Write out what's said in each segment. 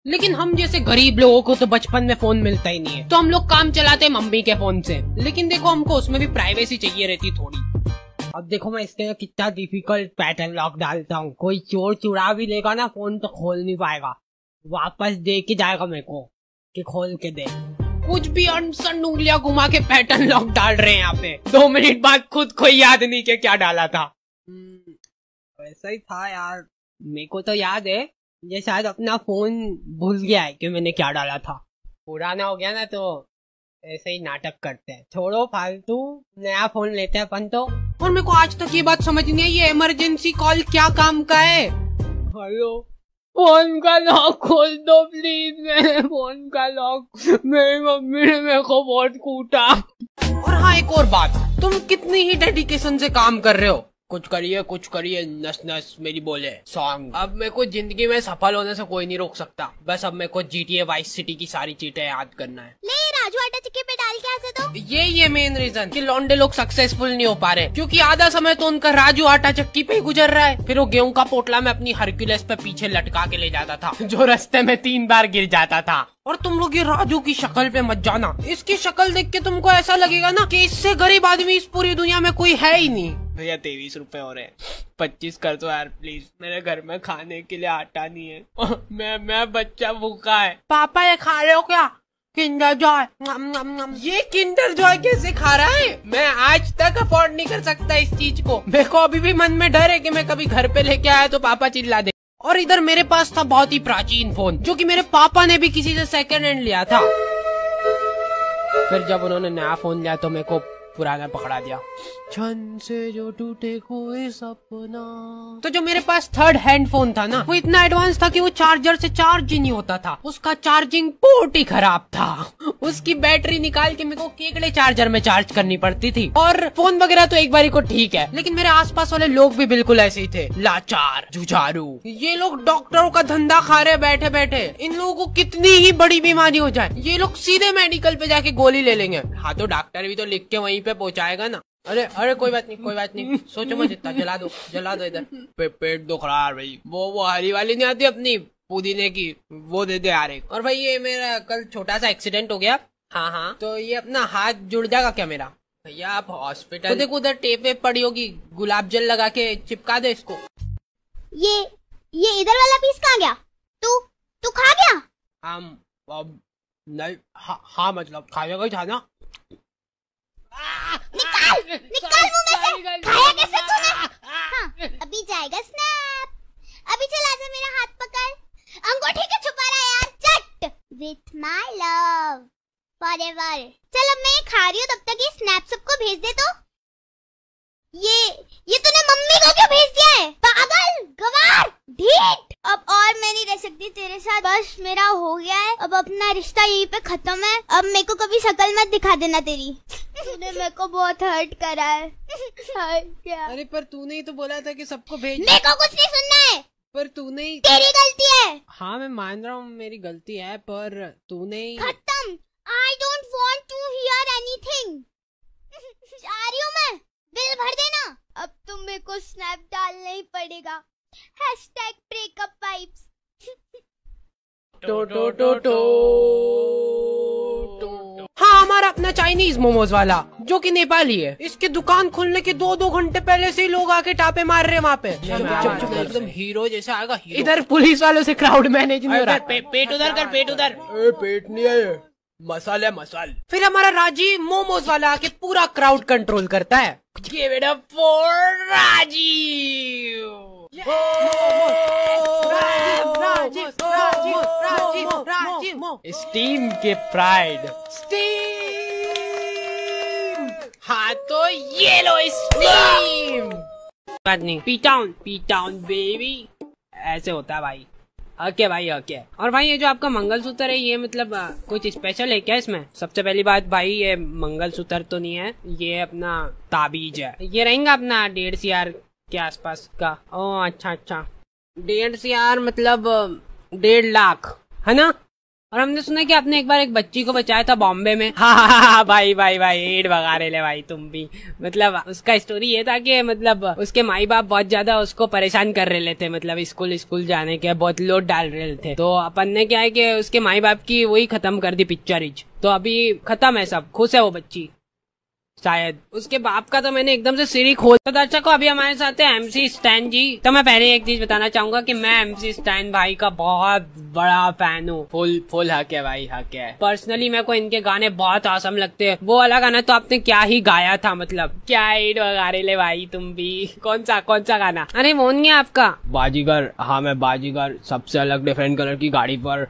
लेकिन हम जैसे गरीब लोगों को तो बचपन में फोन मिलता ही नहीं है, तो हम लोग काम चलाते हैं मम्मी के फोन से। लेकिन देखो हमको उसमें भी प्राइवेसी चाहिए रहती थोड़ी। अब देखो मैं इसके लिए कितना डिफिकल्ट पैटर्न लॉक डालता हूँ। कोई चोर चुरा भी लेगा ना फोन तो खोल नहीं पाएगा, वापस दे के जाएगा मेरे को कि खोल के दे। कुछ भी अनसन उंगलियां घुमा के पैटर्न लॉक डाल रहे हैं यहाँ पे। 2 मिनट बाद खुद को याद नहीं कि क्या डाला था। वैसा ही था यार, मेरे को तो याद है। ये शायद अपना फोन भूल गया है कि मैंने क्या डाला था। पुराना हो गया ना तो ऐसे ही नाटक करते हैं। छोड़ो फालतू, नया फोन लेते हैं अपन तो। और मेरे को आज तक ये बात समझ नहीं आई, ये इमरजेंसी कॉल क्या काम का है। हेलो, फोन का लॉक खोल दो प्लीज, मेरे फोन का लॉक, मेरी मम्मी ने मेरे को बहुत कूटा। और हाँ एक और बात, तुम कितनी ही डेडिकेशन से काम कर रहे हो, कुछ करिए नस नस मेरी बोले सॉन्ग। अब मेरे को जिंदगी में सफल होने से कोई नहीं रोक सकता। बस अब मेरे को GTA वाइस सिटी की सारी चीजें याद करना है। ले राजू आटा चक्की पे डाल के ऐसे तो यही है मेन रीजन कि लौंडे लोग सक्सेसफुल नहीं हो पा रहे, क्योंकि आधा समय तो उनका राजू आटा चक्की पे ही गुजर रहा है। फिर वो गेहूं का पोटला में अपनी हरक्यूलेस पे पीछे लटका के ले जाता था, जो रास्ते में 3 बार गिर जाता था। और तुम लोग ये राजू की शक्ल पे मत जाना, इसकी शक्ल देख के तुमको ऐसा लगेगा ना कि इससे गरीब आदमी इस पूरी दुनिया में कोई है ही नहीं। भैया 23 रुपए हो रहे हैं, 25 कर दो यार प्लीज, मेरे घर में खाने के लिए आटा नहीं है। मैं बच्चा भूखा है। पापा ये खा रहे हो क्या? Kinder Joy. ये किंडर जॉय कैसे खा रहा है? मैं आज तक अफोर्ड नहीं कर सकता इस चीज को। मेरे को अभी भी मन में डर है कि मैं कभी घर पे लेके आया तो पापा चिल्ला दे। और इधर मेरे पास था बहुत ही प्राचीन फोन, जो कि मेरे पापा ने भी किसी से सेकंड हैंड लिया था। फिर जब उन्होंने नया फोन लिया तो मेरे को पुराना पकड़ा दिया। छन से जो टूटे कोई सपना। तो जो मेरे पास थर्ड हैंड फोन था ना, वो इतना एडवांस था कि वो चार्जर से चार्ज ही नहीं होता था। उसका चार्जिंग पोर्ट ही खराब था। उसकी बैटरी निकाल के मेरे को केकड़े चार्जर में चार्ज करनी पड़ती थी। और फोन वगैरह तो एक बारी को ठीक है, लेकिन मेरे आसपास वाले लोग भी बिल्कुल ऐसे ही थे, लाचार जुझारू। ये लोग डॉक्टरों का धंधा खा रहे बैठे बैठे। इन लोगों को कितनी ही बड़ी बीमारी हो जाए, ये लोग सीधे मेडिकल पे जाके गोली ले लेंगे। हाँ तो डॉक्टर भी तो लिख के वहीं पे पहुंचाएगा ना। अरे कोई बात नहीं, सोचो मत इतना, जला दो इधर। पेट दुख रहा है भाई। वो हरी वाली नहीं आती अपनी पुदीने की, वो दे दे यार एक। और भाई ये मेरा कल छोटा सा एक्सीडेंट हो गया। हाँ तो ये अपना हाथ जुड़ जाएगा क्या मेरा? भैया आप हॉस्पिटल तो देखो, उधर टेप वेप पड़ी होगी, गुलाब जल लगा के चिपका दे इसको। ये इधर वाला पीस कहाँ गया? तू खा गया? नहीं हाँ मतलब खाने का ही था ना। निकाल मुंह में से, खाया कैसे तूने? हाँ, अभी जाएगा स्नैप। अभी चला जा, मेरा हाथ पकड़, अंगूठी के छुपा रहा है यार, चट विथ माय लव फॉरएवर। चल अब मैं खा रही हूँ, तब तक ये स्नैप सबको भेज दे। तो ये तूने मम्मी को क्यों भेज दिया है? पागल गवार ढीठ। अब और मैं नहीं रह सकती तेरे साथ, बस मेरा हो गया है। अब अपना रिश्ता यहीं पे खत्म है। अब मेरे को कभी शक्ल मत दिखा देना तेरी। तूने मेरे को बहुत हर्ट करा है। क्या? अरे पर तूने ही तो बोला था कि सबको भेज। मेरे को कुछ नहीं सुनना है। पर तूने ही। तेरी गलती है। हाँ मैं मान रहा हूँ मेरी गलती है, पर तूने ही। खत्म। I don't want to hear anything. जा रही हूँ मैं, बिल भर देना। अब तुम मेरे को स्नैप डालना ही पड़ेगा। #breakup_vibes। हाँ हमारा अपना चाइनीज मोमोज वाला, जो कि नेपाली है, इसकी दुकान खुलने के 2 घंटे पहले से ही लोग आके टापे मार रहे हैं वहाँ पे। एकदम हीरो जैसे आएगा। इधर पुलिस वालों से क्राउड मैनेज नहीं हो रहा। पेट उधर कर, पेट उधर। पेट नहीं है, मसाल। फिर हमारा राजी मोमोज वाला आके पूरा क्राउड कंट्रोल करता है। Give it up for Rajiv. Steam के प्राइड। स्टीम। हाँ तो ये लो स्टीम। बात नहीं, पी टाउन बेबी, ऐसे होता है भाई। ओके भाई ओके। और भाई ये जो आपका मंगलसूत्र है, ये मतलब कुछ स्पेशल है क्या इसमें? सबसे पहली बात भाई, ये मंगलसूत्र तो नहीं है, ये अपना ताबीज है। ये रहेगा अपना 1.5 CR के आसपास का। ओह अच्छा 1.5 CR मतलब 1.5 लाख है ना? और हमने सुना कि आपने एक बार एक बच्ची को बचाया था बॉम्बे में। हाँ भाई ईट भगा रहे ले भाई तुम भी। मतलब उसका स्टोरी ये था कि मतलब उसके माई बाप बहुत ज्यादा उसको परेशान कर रहे थे, मतलब स्कूल जाने के बहुत लोड डाल रहे थे। तो अपन ने क्या है कि उसके माई बाप की वही खत्म कर दी पिक्चरीज। तो अभी खत्म है, सब खुश है वो बच्ची शायद। उसके बाप का तो मैंने एकदम से सिर ही खोल। तो दर्शकों अभी हमारे साथ है MC स्टैन जी। तो मैं पहले एक चीज बताना चाहूंगा कि मैं MC स्टैन भाई का बहुत बड़ा फैन हूँ। फुल हक है भाई, हक है। पर्सनली मेरे को इनके गाने बहुत आसम लगते हैं। वो वाला गाना तो आपने क्या ही गाया था, मतलब क्या ईट वगा रहे ले भाई तुम भी। कौन सा गाना? अरे वो नहीं है आपका बाजीगर? हाँ मैं बाजीगर, सबसे अलग डिफरेंट कलर की गाड़ी पर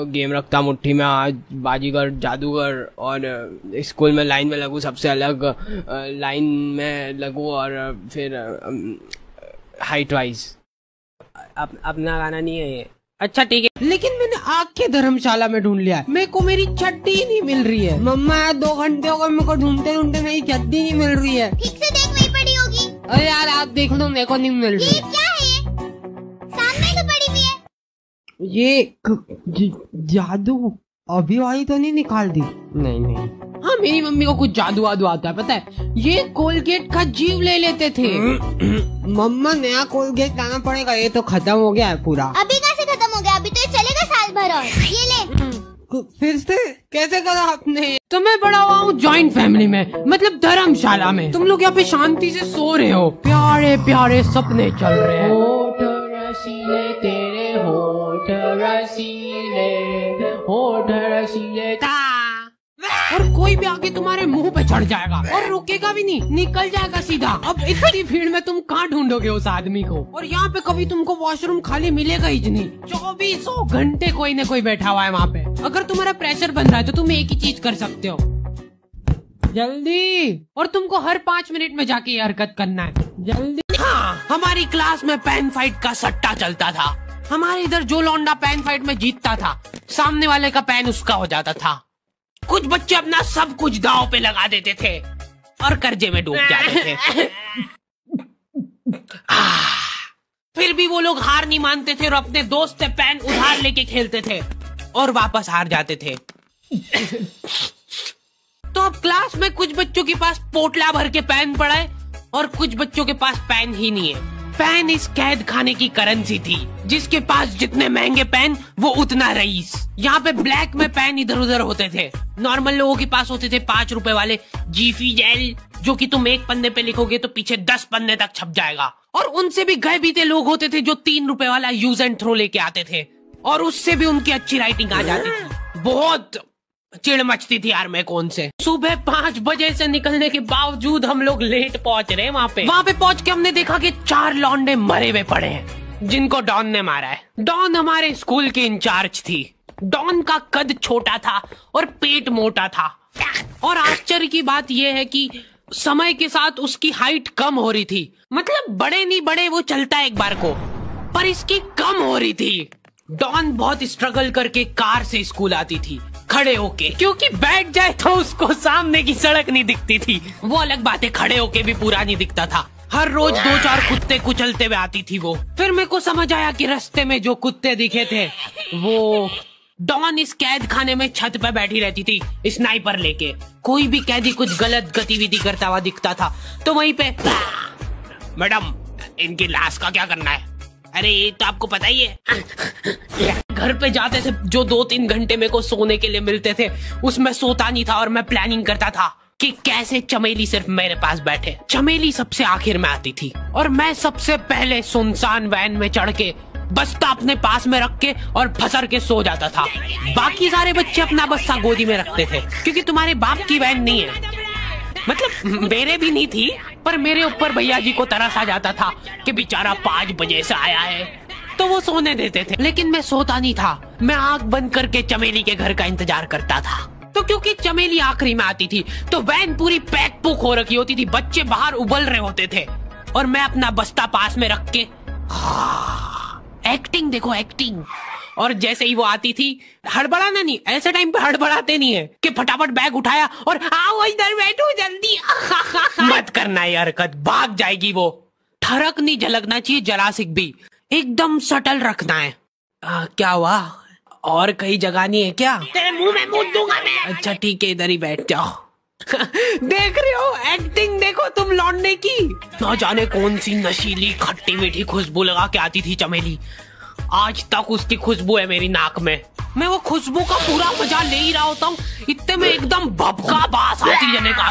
गेम रखता मुट्ठी में, आज बाजीगर जादूगर। और स्कूल में लाइन में लगूं, सबसे अलग लाइन में लगूं, और फिर हाइट वाइज। अपना गाना नहीं है ये। अच्छा ठीक है, लेकिन मैंने आग के धर्मशाला में ढूंढ लिया। मेरे को मेरी चड्डी नहीं मिल रही है। मम्मा 2 घंटे हो गए मेरे को ढूंढते मेरी चड्डी नहीं मिल रही है। ठीक से देख, वहीं पड़ी होगी। अरे यार आप देख लो, मेरे को नहीं मिल रही। ये क्या है? ये सामने तो पड़ी हुई है। ये जादू अभी वाली तो नहीं निकाल दी? नहीं। हाँ मेरी मम्मी को कुछ जादू वादू आता है, पता है। ये कोलगेट का जीव ले लेते थे। मम्मा नया कोलगेट लाना पड़ेगा, ये तो खत्म हो गया है पूरा। अभी कैसे खत्म हो गया? अभी तो ये चलेगा साल भर। और ये ले। फिर से कैसे करा आपने? तो मैं बड़ा हुआ हूँ जॉइंट फैमिली में, मतलब धर्मशाला में। तुम लोग यहाँ पे शांति से सो रहे हो, प्यारे प्यारे सपने चल रहे हैं। होठ रसीले तेरे, होठ रसीले, होठ रसीले था। और कोई भी आके तुम्हारे मुंह पे चढ़ जाएगा और रुकेगा भी नहीं, निकल जाएगा सीधा। अब इतनी भीड़ में तुम कहाँ ढूंढोगे उस आदमी को? और यहाँ पे कभी तुमको वॉशरूम खाली मिलेगा ही नहीं। 24 घंटे कोई न कोई बैठा हुआ है वहाँ पे। अगर तुम्हारा प्रेशर बन रहा है तो तुम एक ही चीज कर सकते हो, जल्दी। और तुमको हर 5 मिनट में जाके ये हरकत करना है, जल्दी। हाँ हमारी क्लास में पेन फाइट का सट्टा चलता था। हमारे इधर जो लौंडा पेन फाइट में जीतता था, सामने वाले का पेन उसका हो जाता था। कुछ बच्चे अपना सब कुछ दांव पे लगा देते थे और कर्जे में डूब जाते थे। फिर भी वो लोग हार नहीं मानते थे और अपने दोस्त से पेन उधार लेके खेलते थे और वापस हार जाते थे। तो अब क्लास में कुछ बच्चों के पास पोटला भर के पेन पड़ा है और कुछ बच्चों के पास पेन ही नहीं है। पेन इस कैद खाने की करेंसी थी, जिसके पास जितने महंगे पेन वो उतना रईस। यहाँ पे ब्लैक में पेन इधर उधर होते थे। नॉर्मल लोगों के पास होते थे 5 रुपए वाले जीफी जेल, जो कि तुम 1 पन्ने पे लिखोगे तो पीछे 10 पन्ने तक छप जाएगा। और उनसे भी गए बीते लोग होते थे जो 3 रुपए वाला यूज एंड थ्रो लेके आते थे और उससे भी उनकी अच्छी राइटिंग आ जाती थी। बहुत चिड़ मचती थी यार मैं कौन से। सुबह 5 बजे से निकलने के बावजूद हम लोग लेट पहुंच रहे हैं वहाँ पे पहुंच के हमने देखा कि 4 लौंडे मरे हुए पड़े हैं, जिनको डॉन ने मारा है। डॉन हमारे स्कूल की इंचार्ज थी। डॉन का कद छोटा था और पेट मोटा था। और आश्चर्य की बात यह है कि समय के साथ उसकी हाइट कम हो रही थी। मतलब बड़े नहीं बड़े वो चलता है एक बार को, पर इसकी कम हो रही थी। डॉन बहुत स्ट्रगल करके कार से स्कूल आती थी खड़े होके, क्योंकि बैठ जाए तो उसको सामने की सड़क नहीं दिखती थी। वो अलग बात है, खड़े होके भी पूरा नहीं दिखता था। हर रोज 2-4 कुत्ते कुचलते हुए आती थी वो। फिर मेरे को समझ आया कि रास्ते में जो कुत्ते दिखे थे वो डॉन इस कैद खाने में छत पे बैठी रहती थी स्नाइपर लेके। कोई भी कैदी कुछ गलत गतिविधि करता हुआ दिखता था तो वहीं पे, मैडम इनकी लाश का क्या करना है? अरे ये तो आपको पता ही है। घर पे जाते थे जो 2-3 घंटे मेरे को सोने के लिए मिलते थे, उसमें सोता नहीं था और मैं प्लानिंग करता था कि कैसे चमेली सिर्फ मेरे पास बैठे। चमेली सबसे आखिर में आती थी और मैं सबसे पहले सुनसान वैन में चढ़ के बस्ता अपने पास में रख के और फसर के सो जाता था। बाकी सारे बच्चे अपना बस्ता गोदी में रखते थे, क्योंकि तुम्हारे बाप की वैन नहीं है। मतलब मेरे भी नहीं थी, पर मेरे ऊपर भैया जी को तरस आ जाता था कि बेचारा 5 बजे से आया है, तो वो सोने देते थे। लेकिन मैं सोता नहीं था, मैं आंख बंद करके चमेली के घर का इंतजार करता था। तो क्योंकि चमेली आखिरी में आती थी तो वैन पूरी पैक पुक हो रखी होती थी, बच्चे बाहर उबल रहे होते थे और मैं अपना बस्ता पास में रख के एक्टिंग देखो एक्टिंग। और जैसे ही वो आती थी, हड़बड़ाना नहीं, ऐसे टाइम पे हड़बड़ाते नहीं है कि फटाफट बैग उठाया और आओ इधर बैठो जल्दी। मत करना ये हरकत, भाग जाएगी वो। ठरक नहीं झलकना चाहिए, जरा सिक भी, एकदम सटल रखना है। क्या हुआ? और कहीं जगह नहीं है क्या? तेरे मुंह में मूत दूंगा मैं। अच्छा ठीक है, इधर ही बैठ जाओ। देख रहे हो एक्टिंग, देखो तुम लौंडे की। ना जाने कौन सी नशीली खट्टी मीठी खुशबू लगा के आती थी चमेली, आज तक उसकी खुशबू है मेरी नाक में। मैं वो खुशबू का पूरा मजा ले ही रहा होता हूँ, इतने में एकदम भभका बास आती जाने का।